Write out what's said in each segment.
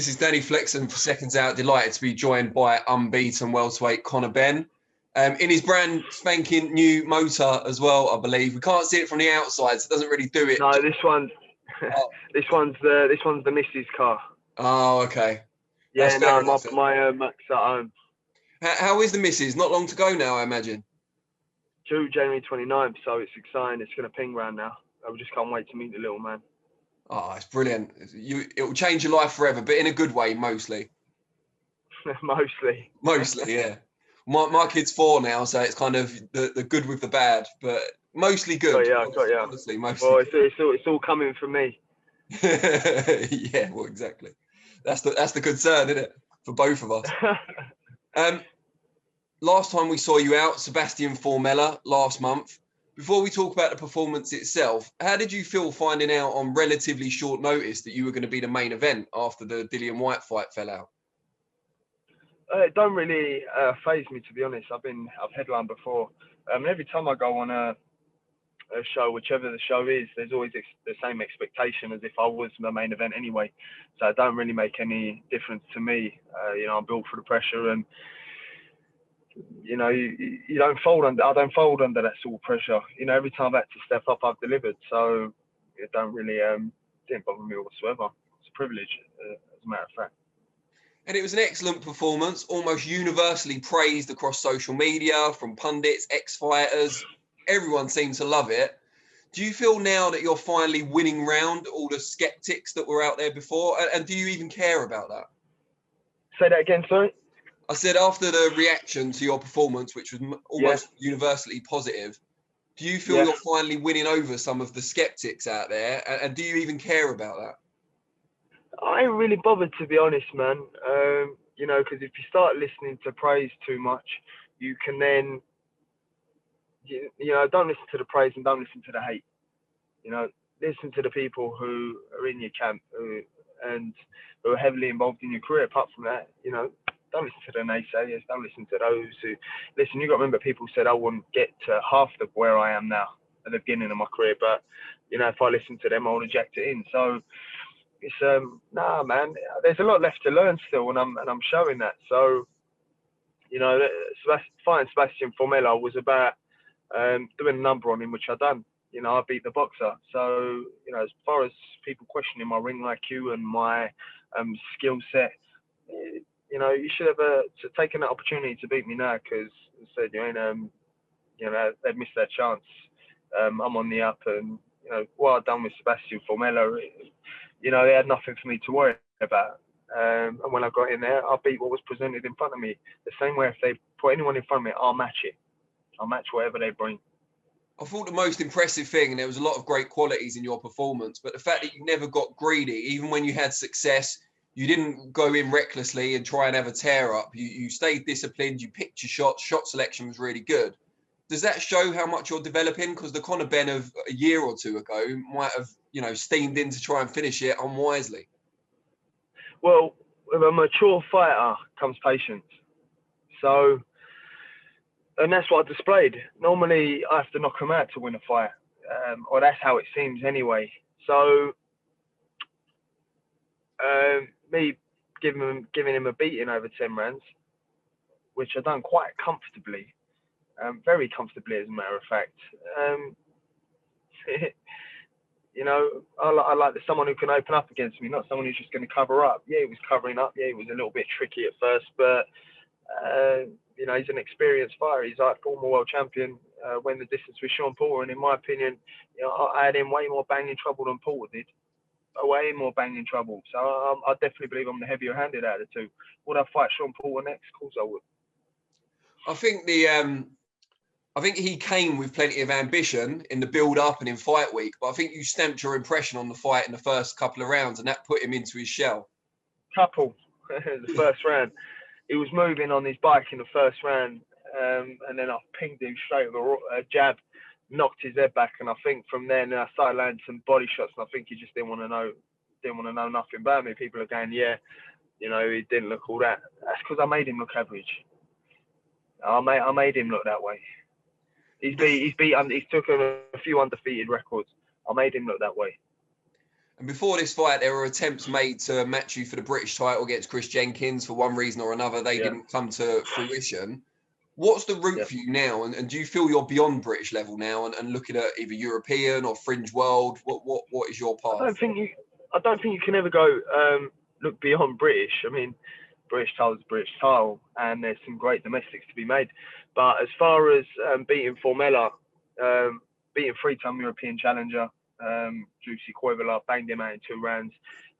This is Danny Flexen for Seconds Out. Delighted to be joined by unbeaten welterweight CONOR BENN. In his brand spanking new motor as well, I believe. We can't see it from the outside, so it doesn't really do it. No, this one's the missus' car. Oh, okay. Yeah, no, my Max at home. How is the missus? Not long to go now, I imagine. Due January 29th, so it's exciting. It's going to ping round now. I just can't wait to meet the little man. Oh, it's brilliant. It will change your life forever, but in a good way, mostly. Mostly, yeah. My kid's 4 now, so it's kind of the good with the bad, but mostly good. Honestly, mostly. Well, it's all coming from me. Yeah, well, exactly. That's the concern, isn't it, for both of us? Last time we saw you out, Sebastian Formella, last month. Before we talk about the performance itself, how did you feel finding out on relatively short notice that you were going to be the main event after the Dillian Whyte fight fell out? It don't really faze me, to be honest. I've headlined before. Every time I go on a show, whichever the show is, there's always the same expectation as if I was the main event anyway. So it don't really make any difference to me. I'm built for the pressure, and you don't fold under. I don't fold under that sort of pressure. Every time I've had to step up, I've delivered. So it don't really didn't bother me whatsoever. It's a privilege, as a matter of fact. And it was an excellent performance, almost universally praised across social media, from pundits, ex-fighters. Everyone seemed to love it. Do you feel now that you're finally winning round all the skeptics that were out there before? And do you even care about that? Say that again, sorry? I said after the reaction to your performance, which was almost universally positive, do you feel you're finally winning over some of the skeptics out there? And do you even care about that? I ain't really bothered, to be honest, man. Because if you start listening to praise too much, you can then, don't listen to the praise and don't listen to the hate. Listen to the people who are in your camp who are heavily involved in your career. Apart from that, don't listen to the naysayers. Don't listen to those who listen. You got to remember, people said I wouldn't get to half of where I am now at the beginning of my career, but if I listen to them, I would have jacked it in. So it's nah, man. There's a lot left to learn still, and I'm showing that. So fighting Sebastian Formella was about doing a number on him, which I done. I beat the boxer. So as far as people questioning my ring IQ and my skill set, you should have taken that opportunity to beat me now, because I said they've missed their chance. I'm on the up, and what I've done with Sebastian Formella, they had nothing for me to worry about. And when I got in there, I beat what was presented in front of me. The same way, if they put anyone in front of me, I'll match it. I'll match whatever they bring. I thought the most impressive thing, and there was a lot of great qualities in your performance, but the fact that you never got greedy, even when you had success, you didn't go in recklessly and try and have a tear up. You stayed disciplined, you picked your shots, shot selection was really good. Does that show how much you're developing? Because the CONOR BENN of a year or two ago might have, steamed in to try and finish it unwisely. Well, with a mature fighter comes patience. So, and that's what I displayed. Normally, I have to knock him out to win a fight, or that's how it seems anyway. So, me giving him a beating over 10 rounds, which I done quite comfortably, very comfortably, as a matter of fact. I like someone who can open up against me, not someone who's just going to cover up. Yeah, he was covering up. Yeah, he was a little bit tricky at first, but he's an experienced fighter. He's like former world champion, went the distance with Shawn Porter, and in my opinion, I had him way more banging trouble than Porter did. Way more banging trouble. So I definitely believe I'm the heavier handed out of the two. Would I fight Shawn Porter next? Of course I would. I think he came with plenty of ambition in the build-up and in fight week, but I think you stamped your impression on the fight in the first couple of rounds, and that put him into his shell. The first round. He was moving on his bike in the first round, and then I pinged him straight with a jab, knocked his head back, and I think from then I started landing some body shots, and I think he just didn't want to know nothing about me. People are going, yeah, he didn't look all that. That's because I made him look average. I made him look that way. He's took a few undefeated records. I made him look that way. And before this fight, there were attempts made to match you for the British title against Chris Jenkins. For one reason or another, they didn't come to fruition. What's the route for you now? And do you feel you're beyond British level now and looking at either European or fringe world? What is your path? I don't think you can ever go look beyond British. I mean, British title is British title, and there's some great domestics to be made. But as far as beating Formella, beating three-time European challenger, Juicy Coivela, banged him out in 2 rounds.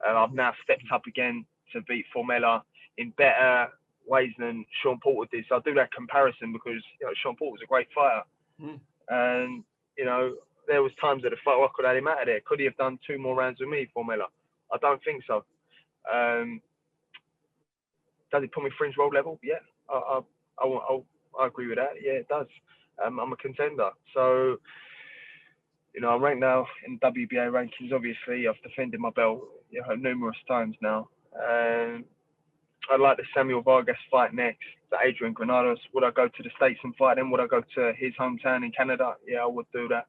I've now stepped up again to beat Formella in better ways than Shawn Porter did. So I'll do that comparison because Shawn Porter was a great fighter. And, there was times that the fight, I could have had him out of there. Could he have done 2 more rounds with me, Formella? I don't think so. Does he put me fringe world level? Yeah, I agree with that. Yeah, it does. I'm a contender. So, I'm ranked now in WBA rankings. Obviously, I've defended my belt numerous times now. I'd like the Samuel Vargas fight next, the Adrian Granados. Would I go to the States and fight him? Would I go to his hometown in Canada? Yeah, I would do that.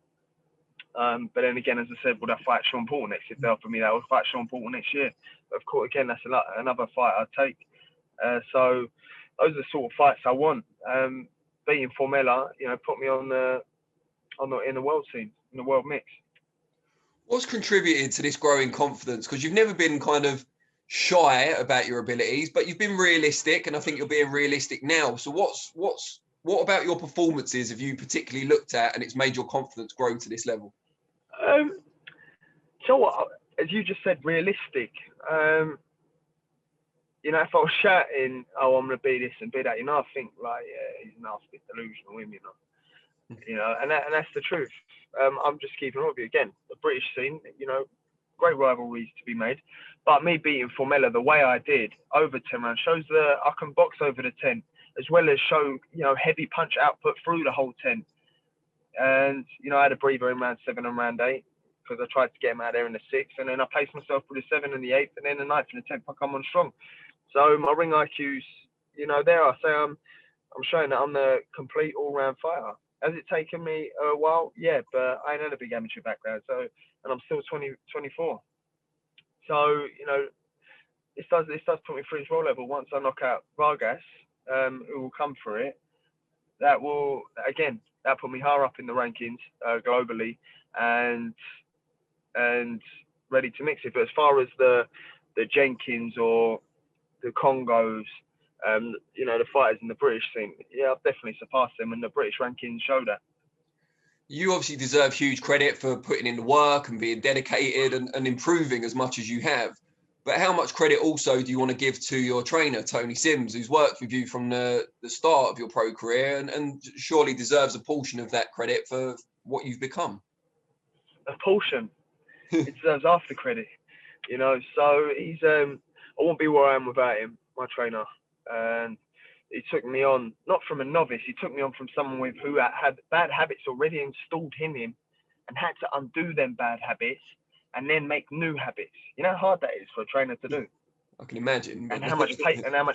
But then again, as I said, would I fight Shawn Porter next? If they offer me that, I would fight Shawn Porter next year. But of course, again, that's another fight I'd take. So those are the sort of fights I want. Beating Formella, put me in the world scene, in the world mix. What's contributed to this growing confidence? Because you've never been kind of shy about your abilities, but you've been realistic, and I think you're being realistic now. So what about your performances have you particularly looked at, and it's made your confidence grow to this level? So what, as you just said, realistic. If I was shouting, "Oh, I'm gonna be this and be that," I think like, yeah, he's nasty, delusional, and that's the truth. I'm just keeping up with you again. The British scene, great rivalries to be made. But me beating Formella the way I did over 10 rounds shows that I can box over the 10, as well as show heavy punch output through the whole 10. And I had a breather in round 7 and round 8 because I tried to get him out there in the 6th, and then I placed myself for the 7 and the 8th, and then the 9th and the 10th I come on strong. So my ring IQ's, there I say I'm showing that I'm the complete all-round fighter. Has it taken me a while? Yeah, but I ain't had a big amateur background, and I'm still 24. So, it does put me fringe world level. Once I knock out Vargas, who will come for it, that will, again, that put me higher up in the rankings globally and ready to mix it. But as far as the Jenkins or the Congos, the fighters in the British scene, yeah, I've definitely surpassed them, and the British rankings show that. You obviously deserve huge credit for putting in the work and being dedicated and improving as much as you have. But how much credit also do you want to give to your trainer, Tony Sims, who's worked with you from the start of your pro career and surely deserves a portion of that credit for what you've become? A portion? It deserves half the credit, So he's, I won't be where I am without him, my trainer. And he took me on, not from a novice, he took me on from someone who had bad habits already installed in him and had to undo them bad habits and then make new habits. You know how hard that is for a trainer to do? I can imagine. And how much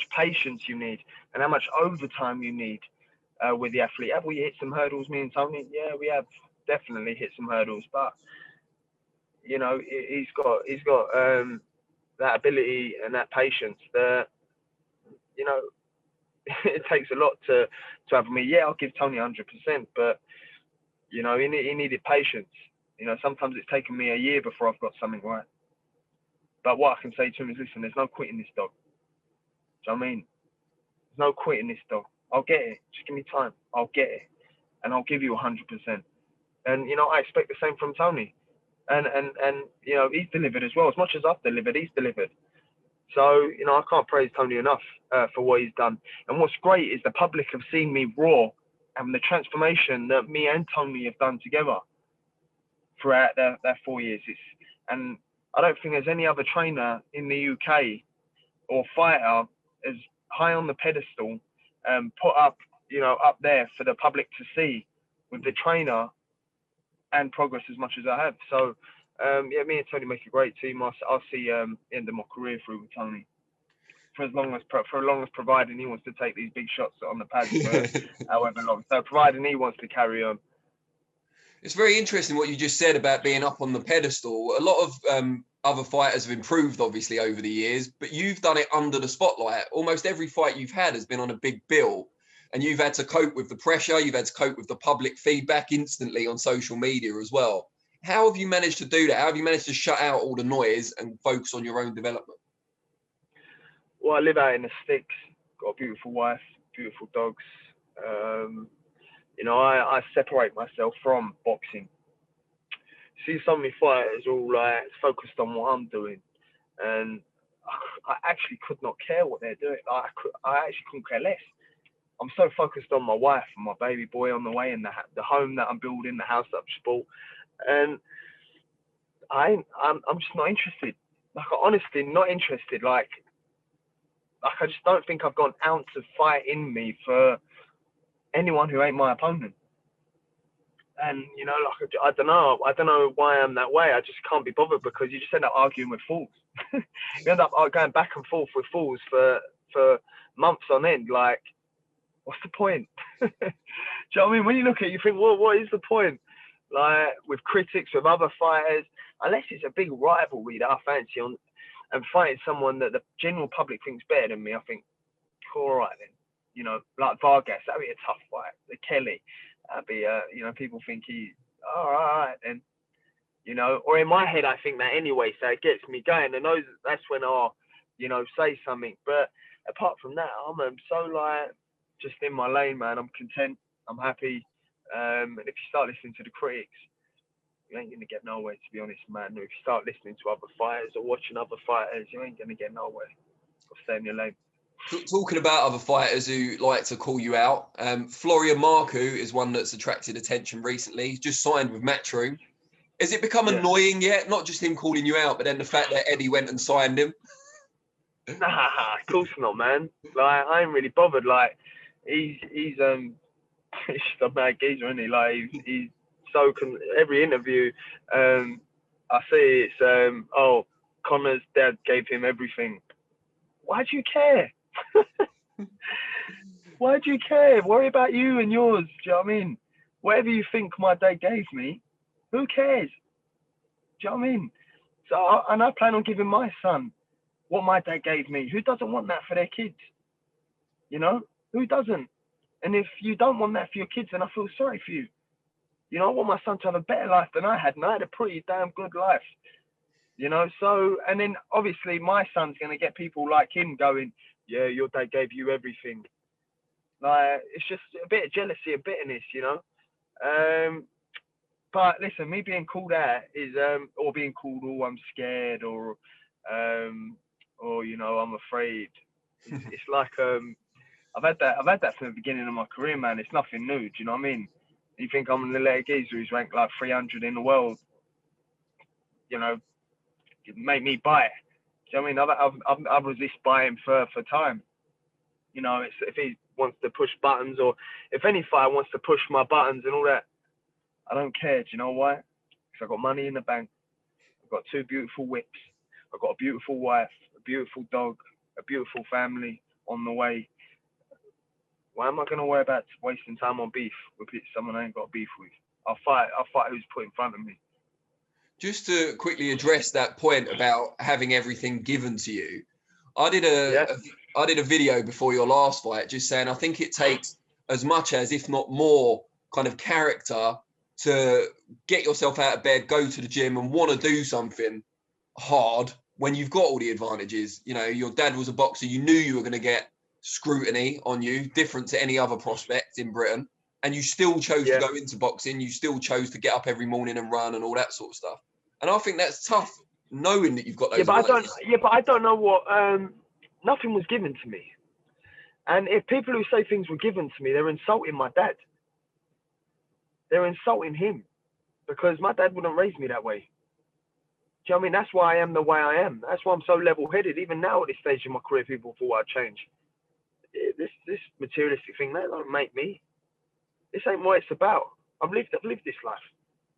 patience you need and how much overtime you need with the athlete. Have we hit some hurdles, me and Tony? Yeah, we have definitely hit some hurdles, but he's got that ability and that patience that, it takes a lot to have me. Yeah, I'll give Tony 100%, but he needed patience. Sometimes it's taken me a year before I've got something right. But what I can say to him is, listen, there's no quitting this dog. Do you know what I mean? There's no quitting this dog. I'll get it. Just give me time. I'll get it, and I'll give you 100%. And I expect the same from Tony. And he's delivered as well. As much as I've delivered, he's delivered. So, I can't praise Tony enough for what he's done. And what's great is the public have seen me raw and the transformation that me and Tony have done together throughout their 4 years. And I don't think there's any other trainer in the UK or fighter as high on the pedestal, put up, up there for the public to see with the trainer and progress as much as I have. So, me and Tony make a great team. I'll see the end of my career through with Tony for as long as providing he wants to take these big shots on the pads for however long. So providing he wants to carry on. It's very interesting what you just said about being up on the pedestal. A lot of other fighters have improved, obviously, over the years, but you've done it under the spotlight. Almost every fight you've had has been on a big bill, and you've had to cope with the pressure. You've had to cope with the public feedback instantly on social media as well. How have you managed to do that? How have you managed to shut out all the noise and focus on your own development? Well, I live out in the sticks. Got a beautiful wife, beautiful dogs. You know, I separate myself from boxing. See so many fighters all like focused on what I'm doing, and I actually could not care what they're doing. I actually couldn't care less. I'm so focused on my wife and my baby boy on the way, and the home that I'm building, the house that I've bought, and I'm just not interested. Like, honestly, not interested. Like I just don't think I've got an ounce of fight in me for anyone who ain't my opponent. And, you know, like, I don't know why I'm that way. I just can't be bothered, because you just end up arguing with fools. You end up going back and forth with fools for months on end. Like, what's the point? Do you know what I mean? When you look at it, you think, well, what is the point? Like, with critics, with other fighters, unless it's a big rivalry that I fancy on, and fighting someone that the general public thinks better than me, I think, all right then. You know, like Vargas, that'd be a tough fight. The Kelly, that'd be, you know, people think he's all right then. You know, or in my head, I think that anyway, so it gets me going. And that's when I'll, you know, say something. But apart from that, I'm so like just in my lane, man. I'm content. I'm happy. And if you start listening to the critics, you ain't gonna get nowhere, to be honest, man. If you start listening to other fighters or watching other fighters, you ain't gonna get nowhere. Gotta stay in your lane. Talking about other fighters who like to call you out, Florian Marku is one that's attracted attention recently. He's just signed with Matchroom. Has it become annoying yet? Not just him calling you out, but then the fact that Eddie went and signed him? Nah, of course not, man. Like, I ain't really bothered. Like, he's just a mad geezer, isn't he? Like, he's so every interview, I see it's oh, Conor's dad gave him everything. Why do you care? Why do you care? Worry about you and yours. Do you know what I mean? Whatever you think my dad gave me, who cares? Do you know what I mean? So, and I plan on giving my son what my dad gave me. Who doesn't want that for their kids? You know? Who doesn't? And if you don't want that for your kids, then I feel sorry for you. You know, I want my son to have a better life than I had, and I had a pretty damn good life. You know, so, and then obviously my son's going to get people like him going, yeah, your dad gave you everything. Like, it's just a bit of jealousy and bitterness, you know? But listen, me being called out is, or being called, oh, I'm scared, or you know, I'm afraid. It's like, I've had that from the beginning of my career, man. It's nothing new. Do you know what I mean? You think I'm a little geezer who's ranked like 300 in the world? You know, it made me buy. Do you know what I mean? I've resist buying for time. You know, it's, if he wants to push buttons, or if any fighter wants to push my buttons and all that, I don't care. Do you know why? Because I've got money in the bank. I've got 2 beautiful whips. I've got a beautiful wife, a beautiful dog, a beautiful family on the way. Why am I going to worry about wasting time on beef with someone I ain't got beef with? I'll fight who's put in front of me. Just to quickly address that point about having everything given to you, I did a video before your last fight just saying I think it takes as much as, if not more, kind of character to get yourself out of bed, go to the gym and want to do something hard when you've got all the advantages. You know, your dad was a boxer. You knew you were going to get scrutiny on you, different to any other prospect in Britain. And you still chose to go into boxing. You still chose to get up every morning and run and all that sort of stuff. And I think that's tough, knowing that you've got those. But I don't know what. Nothing was given to me. And if people who say things were given to me, they're insulting my dad. They're insulting him, because my dad wouldn't raise me that way. Do you know what I mean? That's why I am the way I am. That's why I'm so level-headed. Even now at this stage in my career, people thought I'd change. This materialistic thing, that don't make me. This ain't what it's about. I've lived this life.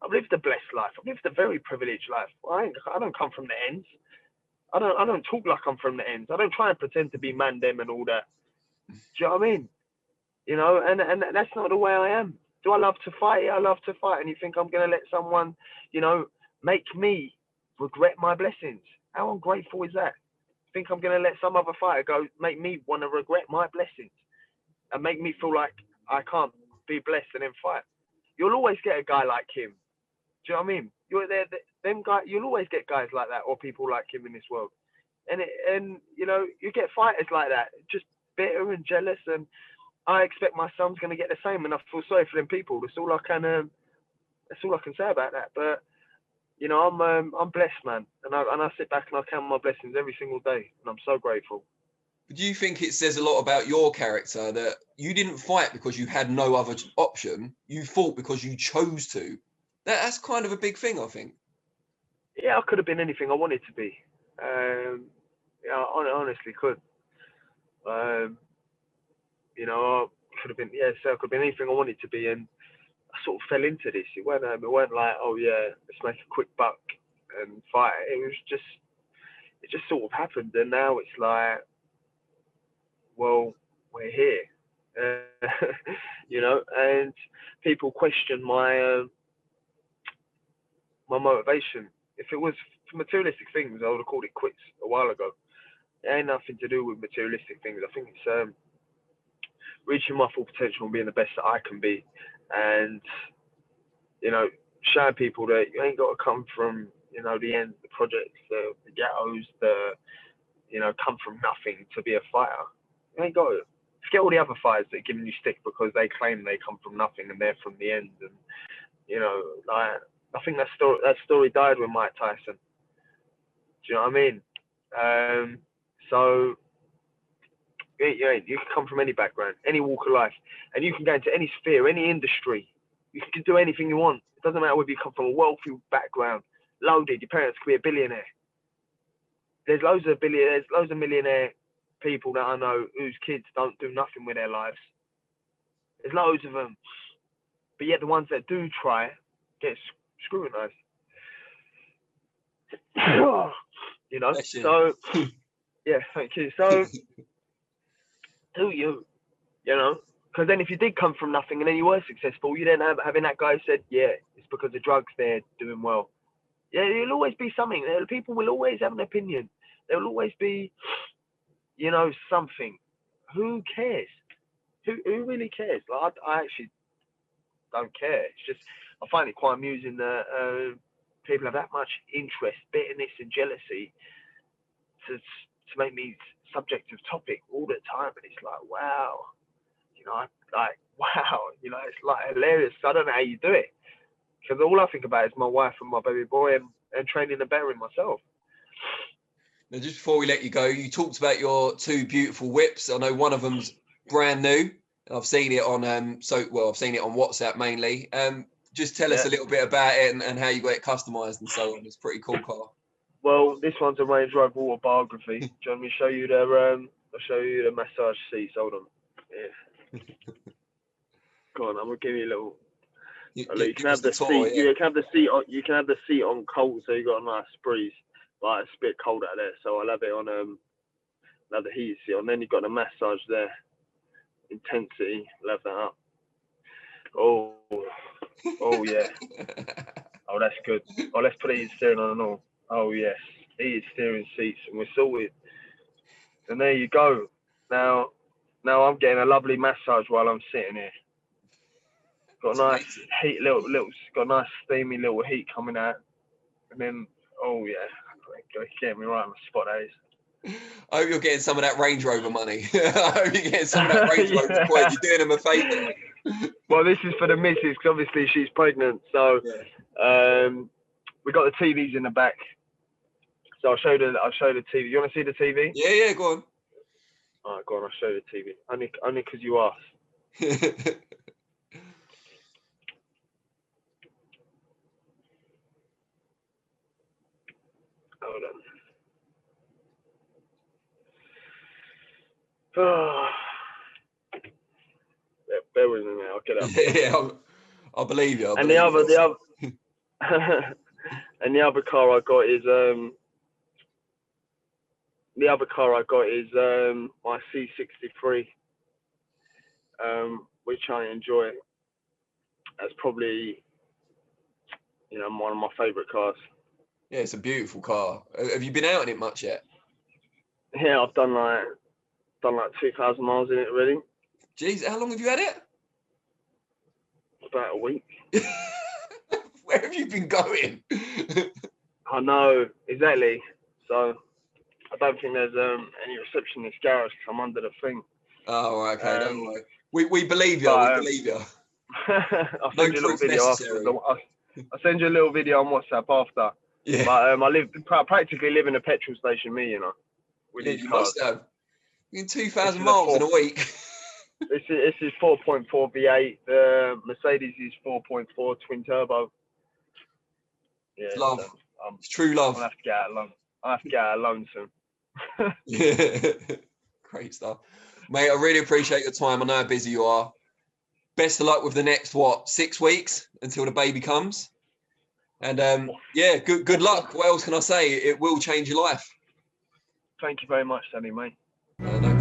I've lived a blessed life. I've lived a very privileged life. I don't come from the ends. I don't talk like I'm from the ends. I don't try and pretend to be man, them, and all that. Do you know what I mean? You know, and that's not the way I am. Do I love to fight? Yeah, I love to fight. And you think I'm going to let someone, you know, make me regret my blessings. How ungrateful is that? Think I'm going to let some other fighter go, make me want to regret my blessings and make me feel like I can't be blessed and then fight? You'll always get a guy like him. Do you know what I mean? You'll always get guys like that or people like him in this world. And you know, you get fighters like that, just bitter and jealous, and I expect my son's going to get the same, and I feel sorry for them people. That's all I can say about that. But you know, I'm blessed, man, and I sit back and I count my blessings every single day, and I'm so grateful. Do you think it says a lot about your character that you didn't fight because you had no other option? You fought because you chose to. That's kind of a big thing, I think. Yeah, I could have been anything I wanted to be. Yeah, I honestly could. You know, I could have been. Yeah, so I could have been anything I wanted to be, and I sort of fell into this. It weren't like, oh yeah, let's make a quick buck and fight. It just sort of happened, and now it's like, well, we're here. You know, and people question my my motivation. If it was for materialistic things, I would have called it quits a while ago. It ain't nothing to do with materialistic things. I think it's reaching my full potential and being the best that I can be, and you know, showing people that you ain't got to come from, you know, the end, the projects, the ghettos, you know, come from nothing to be a fighter. You ain't got to. Forget all the other fighters that are giving you stick because they claim they come from nothing and they're from the end. And you know, like, I think that story died with Mike Tyson. Do you know what I mean? So you can come from any background, any walk of life, and you can go into any sphere, any industry. You can do anything you want. It doesn't matter whether you come from a wealthy background, loaded, your parents could be a billionaire. There's loads of millionaire people that I know whose kids don't do nothing with their lives. There's loads of them. But yet the ones that do try get scrutinized. You know? So, yeah, thank you. So, do you know? Because then if you did come from nothing and then you were successful, you then having that guy who said, yeah, it's because of drugs they're doing well. Yeah, there'll always be something. People will always have an opinion. There will always be, you know, something. Who cares? Who really cares? Like, I actually don't care. It's just, I find it quite amusing that people have that much interest, bitterness and jealousy to make me subject of topic all the time. And it's like, wow. You know, wow, you know, it's like hilarious. I don't know how you do it, because all I think about is my wife and my baby boy and training and bettering myself. Now, just before we let you go, you talked about your two beautiful whips. I know one of them's brand new. I've seen it on I've seen it on WhatsApp mainly. Just tell us a little bit about it and how you got it customized and so on. It's a pretty cool car. Well, this one's a Range Rover autobiography. Do you want me to show you I'll show you the massage seats. Hold on. Yeah. Go on, I'm gonna give you a little. You can have the seat. Yeah. You can have the seat on. You can have the seat on cold, so you got a nice breeze. Like, it's a bit cold out there, so I'll have it on. I'll have the heated seat on. Then you've got the massage there. Intensity. I'll have that up. Oh yeah. Oh, that's good. Oh, let's put heated steering on and all. Oh yes, heated steering seats, and we're sorted. And there you go. Now I'm getting a lovely massage while I'm sitting here. Got a nice heat, got a nice steamy little heat coming out. And then, oh yeah, get me right on the spot, eh? I hope you're getting some of that Range Rover money. I hope you're getting some of that Range Rover coin. You're doing them a favour. Well, this is for the missus, because obviously she's pregnant. So we got the TVs in the back. So I'll show the TV. You want to see the TV? Yeah, go on. All right, go on. I'll show you the TV. Only because you asked. Hold on. Oh. Yeah, bear with me, mate. I'll get up. Yeah, I believe you. And the other and the other car I got is my C63, which I enjoy. That's probably, you know, one of my favourite cars. Yeah, it's a beautiful car. Have you been out in it much yet? Yeah, I've done like 2,000 miles in it already. Jeez, how long have you had it? About a week. Where have you been going? I know, exactly. So I don't think there's any reception in this garage because I'm under the thing. Oh, right, okay, don't worry. We believe you. We believe you. I'll send you a little video necessary. afterwards. I'll send you a little video on WhatsApp after. Yeah. But I practically live in a petrol station, me, you know, with these You cars. must have. In 2,000 miles in a week. This is 4.4 V8. The Mercedes is 4.4 twin turbo. Yeah, It's love. So, it's true love. I'll have to get out alone. I'll have to get out alone soon. Yeah. Great stuff. Mate, I really appreciate your time. I know how busy you are. Best of luck with the next, 6 weeks until the baby comes. And yeah, good luck. What else can I say? It will change your life. Thank you very much, Danny, mate. No